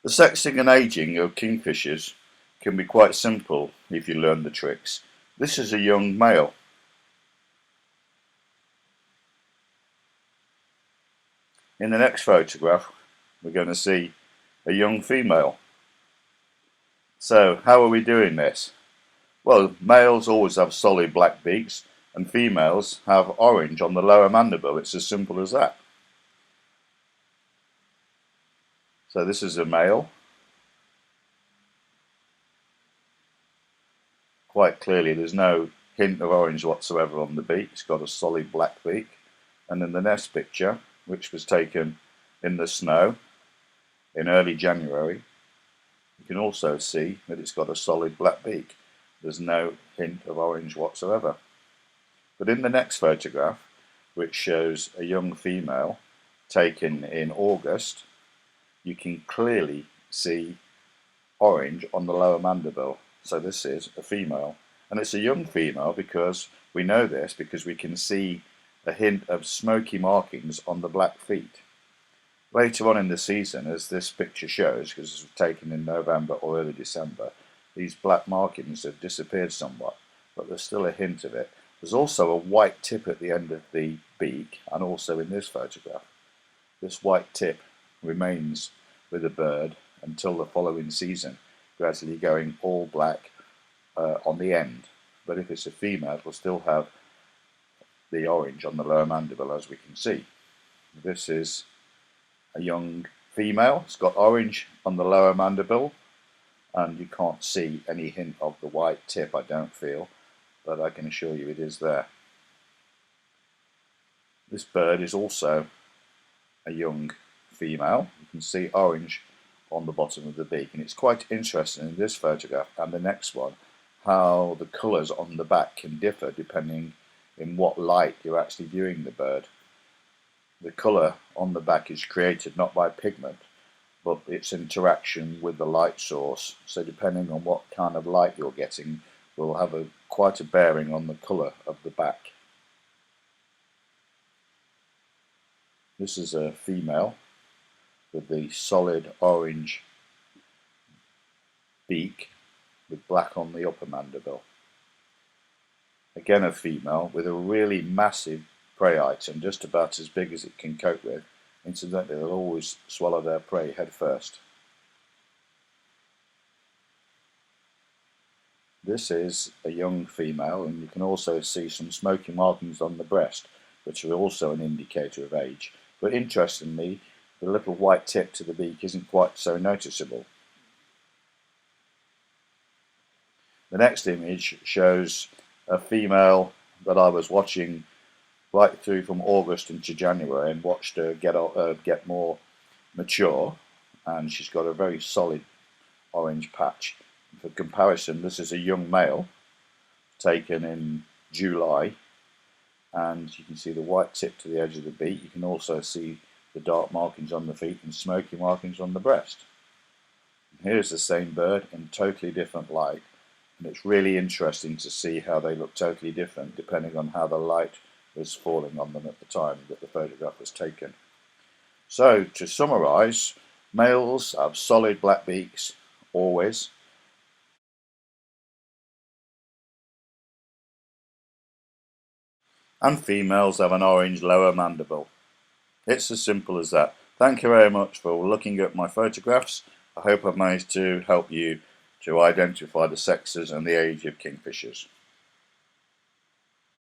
The sexing and aging of kingfishers can be quite simple if you learn the tricks. This is a young male. In the next photograph, we're going to see a young female. So, how are we doing this? Well, males always have solid black beaks, and females have orange on the lower mandible. It's as simple as that. So this is a male. Quite clearly there's no hint of orange whatsoever on the beak. It's got a solid black beak. And in the next picture, which was taken in the snow in early January, you can also see that it's got a solid black beak. There's no hint of orange whatsoever. But in the next photograph, which shows a young female taken in August, you can clearly see orange on the lower mandible. So this is a female, and it's a young female because we know this because we can see a hint of smoky markings on the black feet. Later on in the season, as this picture shows, because it was taken in November or early December, these black markings have disappeared somewhat, but there's still a hint of it. There's also a white tip at the end of the beak, and also in this photograph. This white tip remains with the bird until the following season, gradually going all black on the end. But if it's a female, it will still have the orange on the lower mandible, as we can see. This is a young female. It's got orange on the lower mandible, and you can't see any hint of the white tip, I don't feel, but I can assure you it is there. This bird is also a young female. You can see orange on the bottom of the beak, and it's quite interesting in this photograph and the next one how the colours on the back can differ depending in what light you're actually viewing the bird. The colour on the back is created not by pigment, but its interaction with the light source. So depending on what kind of light you're getting will have quite a bearing on the colour of the back. This is a female with the solid orange beak with black on the upper mandible. Again a female with a really massive prey item, just about as big as it can cope with. Incidentally, they'll always swallow their prey head first. This is a young female, and you can also see some smoky markings on the breast, which are also an indicator of age. But interestingly, the little white tip to the beak isn't quite so noticeable. The next image shows a female that I was watching right through from August into January and watched her get more mature, and she's got a very solid orange patch. For comparison, this is a young male taken in July, and you can see the white tip to the edge of the beak. You can also see the dark markings on the feet and smoky markings on the breast. And here's the same bird in totally different light, and it's really interesting to see how they look totally different depending on how the light was falling on them at the time that the photograph was taken. So to summarise, males have solid black beaks always, and females have an orange lower mandible. It's as simple as that. Thank you very much for looking at my photographs. I hope I've managed to help you to identify the sexes and the age of kingfishers.